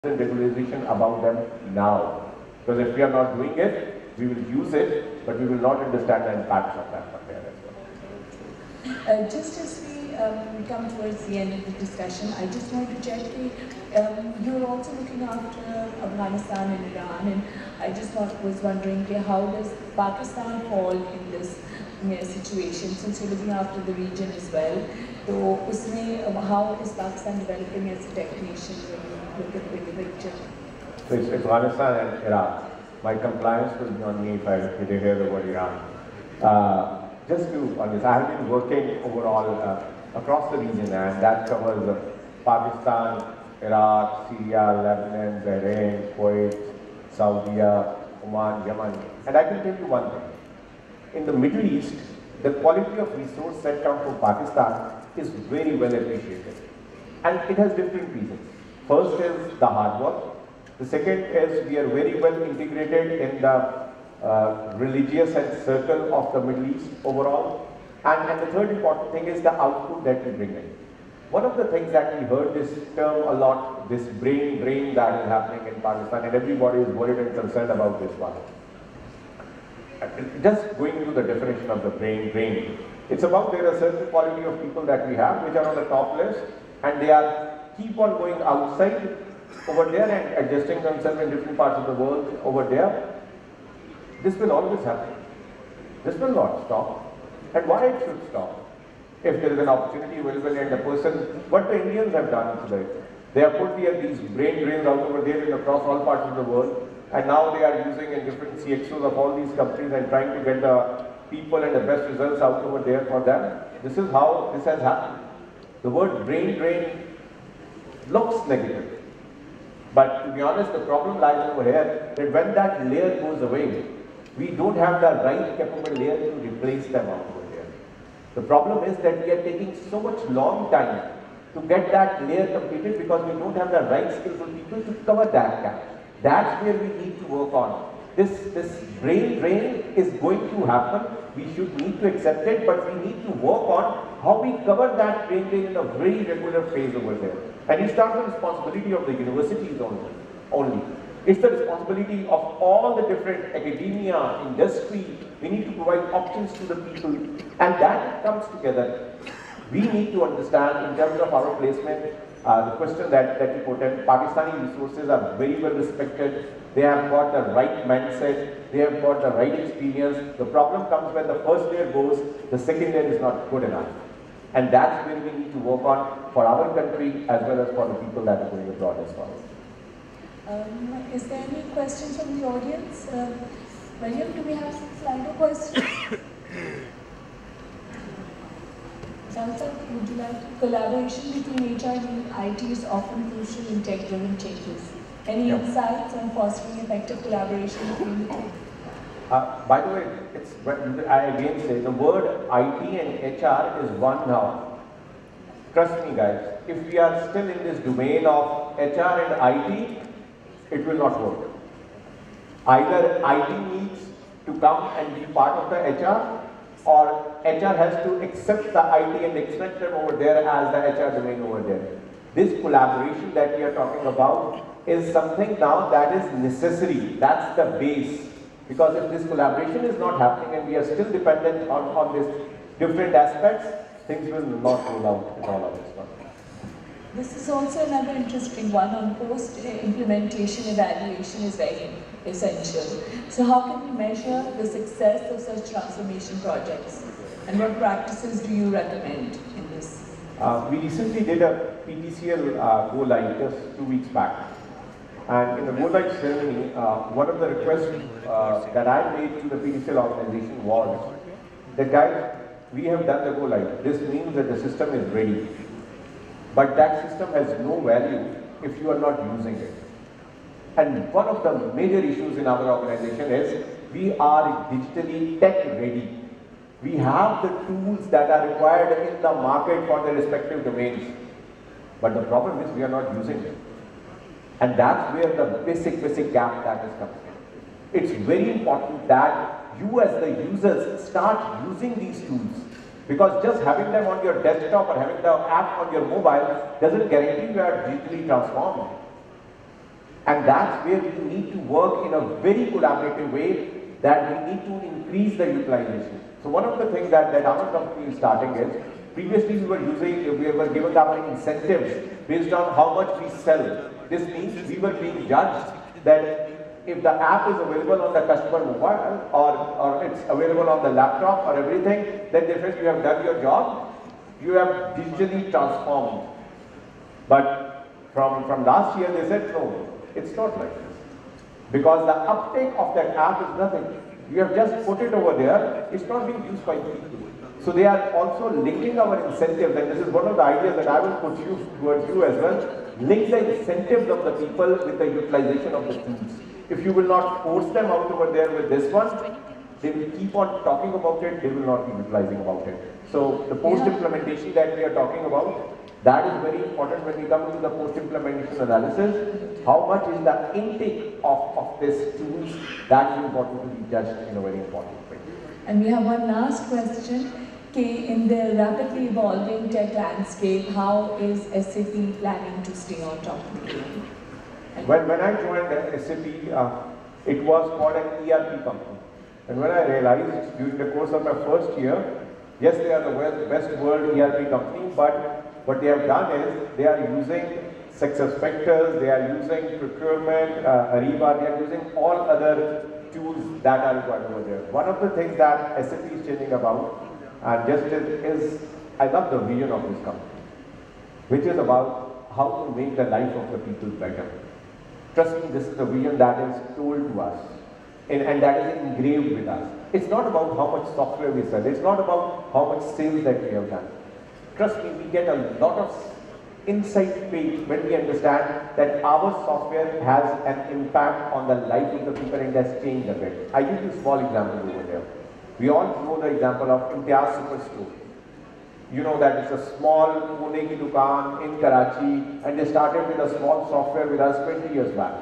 and digitalization about them now. Because if we are not doing it, we will use it, but we will not understand the impacts of that from there as well. Just as we come towards the end of the discussion, I just want to check, you're also looking after Afghanistan and Iran, and I just was wondering, how does Pakistan fall in this situation, since you're looking after the region as well? So, how is Pakistan developing as a technician when you look at the bigger picture? So it's Afghanistan and Iran. My compliance will be on me if I hear the word Iran. Just to honest, I have been working overall across the region, and that covers Pakistan, Iraq, Syria, Lebanon, Bahrain, Kuwait, Saudi, Oman, Yemen. And I can tell you one thing. In the Middle East, the quality of resource that comes from Pakistan is very well appreciated. And it has different reasons. First is the hard work. The second is we are very well integrated in the religious and circle of the Middle East overall. And the third important thing is the output that we bring in. One of the things that we heard this term a lot, this brain drain that is happening in Pakistan, and everybody is worried and concerned about this one. Just going into the definition of the brain drain, it's about there are certain quality of people that we have which are on the top list, and they are keep on going outside over there and adjusting themselves in different parts of the world over there. This will always happen. This will not stop. And why it should stop? If there is an opportunity available and the person, what the Indians have done today, they have put these brain drains out over there and across all parts of the world, and now they are using in different CXOs of all these companies and trying to get the people and the best results out over there for them. This is how this has happened. The word brain drain looks negative. But to be honest, the problem lies over here that when that layer goes away, we don't have the right capable layer to replace them out over there. The problem is that we are taking so much long time to get that layer completed because we don't have the right skillful people to cover that gap. That's where we need to work on. This brain drain is going to happen. We should need to accept it, but we need to work on how we cover that brain drain in a very regular phase over there. And it's not the responsibility of the universities only. It's the responsibility of all the different academia, industry. We need to provide options to the people, and that comes together. We need to understand in terms of our placement, the question that you put in, Pakistani resources are very well respected. They have got the right mindset. They have got the right experience. The problem comes when the first layer goes, the second layer is not good enough. And that's where we need to work on for our country as well as for the people that are going abroad as well. Is there any questions from the audience? William, do we have some Slido questions? Salsa, would you like collaboration between HR and IT is often crucial in tech-driven changes. Any insights on fostering effective collaboration between the two? By the way, I again say the word IT and HR is one now. Trust me guys, if we are still in this domain of HR and IT, it will not work. Either IT needs to come and be part of the HR, or HR has to accept the IT and expect them over there as the HR domain over there. This collaboration that we are talking about is something now that is necessary. That's the base. Because if this collaboration is not happening and we are still dependent on these different aspects, things will not roll out at all of this one. This is also another interesting one on post-implementation evaluation is very essential. So how can we measure the success of such transformation projects? And what practices do you recommend in this? We recently did a PTCL go live just 2 weeks back. And in the go live ceremony, one of the requests that I made to the PTCL organization was that guys, we have done the go live. This means that the system is ready. But that system has no value if you are not using it. And one of the major issues in our organization is we are digitally tech ready. We have the tools that are required in the market for the respective domains. But the problem is we are not using it. And that's where the basic gap that is coming in. It's very important that you as the users start using these tools. Because just having them on your desktop or having the app on your mobile doesn't guarantee you are digitally transformed. And that's where we need to work in a very collaborative way, that we need to increase the utilization. So one of the things that our company is starting is, previously we were given our incentives based on how much we sell. This means we were being judged that if the app is available on the customer mobile or it's available on the laptop or everything, then they said you have done your job, you have digitally transformed. But from last year they said no, it's not like this. Because the uptake of that app is nothing. You have just put it over there, it's not being used by people. So they are also linking our incentives, and this is one of the ideas that I will put towards you as well. Link the incentives of the people with the utilization of the tools. If you will not force them out over there with this one, they will keep on talking about it, they will not be utilizing about it. So the post-implementation that we are talking about, that is very important when we come to the post-implementation analysis. How much is the intake of this tools? That is important to be judged in a very important way. And we have one last question. Okay, in the rapidly evolving tech landscape, how is SAP planning to stay on top of the game? When I joined SAP, it was called an ERP company. And when I realized during the course of my first year, yes, they are the best world ERP company, but what they have done is they are using Success Factors, they are using procurement, Ariba, they are using all other tools that are required over there. One of the things that SAP is changing about, and just is, I love the vision of this company, which is about how to make the life of the people better. Trust me, this is the vision that is told to us, and that is engraved with us. It's not about how much software we sell, it's not about how much sales that we have done. Trust me, we get a lot of insight paid when we understand that our software has an impact on the life of the people and has changed a bit. I give you a small example over there. We all know the example of Imtiaz Superstore. You know that it's a small Pune ki dukaan in Karachi, and they started with a small software with us 20 years back.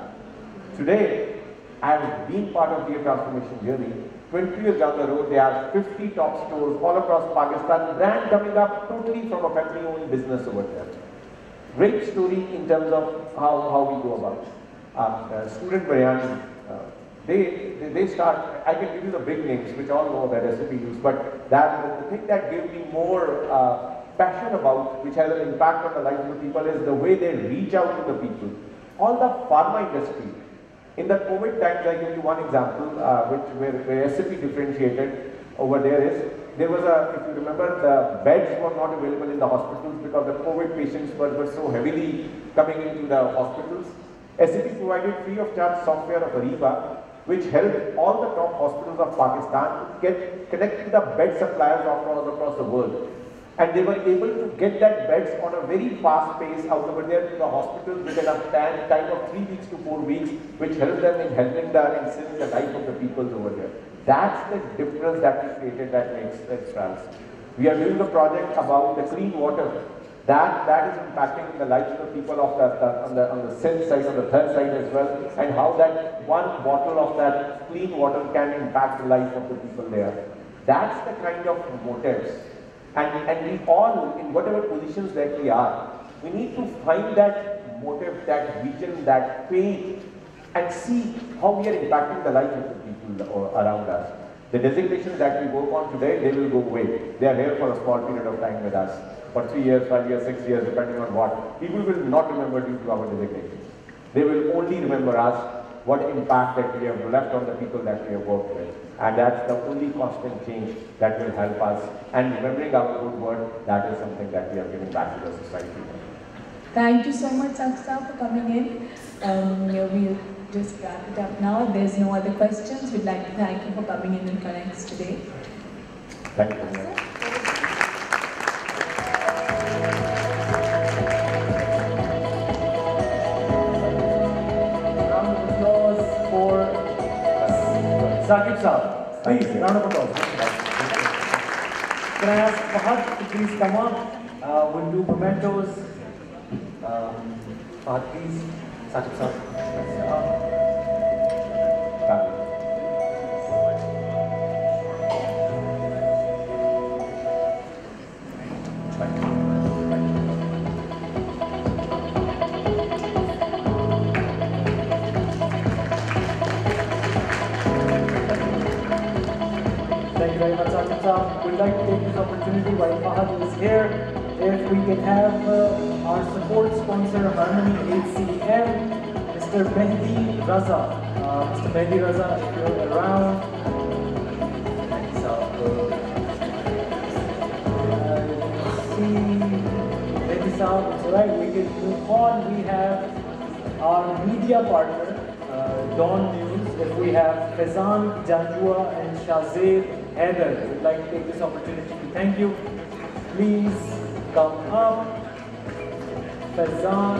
Today, I have been part of their transformation journey. 20 years down the road, there are 50 top stores all across Pakistan, brand coming up totally from a family-owned business over there. Great story in terms of how we go about. Student Biryani, they start, I can give you the big names which all know that SAP use, but the thing that gave me more passion about, which has an impact on the lives of the people, is the way they reach out to the people. All the pharma industry, in the COVID times, I give you one example where SAP differentiated over there is, there was if you remember, the beds were not available in the hospitals because the COVID patients were so heavily coming into the hospitals. SAP provided free of charge software of Ariba, which helped all the top hospitals of Pakistan get connected to the bed suppliers across the world. And they were able to get that beds on a very fast pace out over there to the hospitals within a time of 3 weeks to 4 weeks, which helped them in helping and saving the life of the people over there. That's the difference that we created that makes difference. We are doing a project about the clean water. That is impacting the lives of the people of on the synth side, on the third side as well, and how that one bottle of that clean water can impact the life of the people there. That's the kind of motives. And we all, in whatever positions that we are, we need to find that motive, that vision, that faith, and see how we are impacting the life of the people around us. The designations that we work on today, they will go away. They are here for a small period of time with us. For 3 years, 5 years, 6 years, depending on what. People will not remember due to our designations. They will only remember us, what impact that we have left on the people that we have worked with. And that's the only constant change that will help us. And remembering our good word, that is something that we are giving back to the society. Thank you so much, Saksha, for coming in. We'll just wrap it up now. If there's no other questions, we'd like to thank you for coming in and Connex today. Thank you. Saquib Sahab, please, round of applause. Can I ask Fahad to please come up? We'll do mementos. Fahad, please. Saquib Sahab. we'd like to take this opportunity while Fahad is here, if we can have our support sponsor, Harmony HCM, Mr. Mehdi Raza. Mr. Mehdi Raza, if you're around. So, see, Mehdi Saab, it's alright, we can move on. We have our media partner, Dawn News. If we have Faizan Janjua and Shazir Haider, we'd like to take this opportunity to thank you. Please come up. Faizan.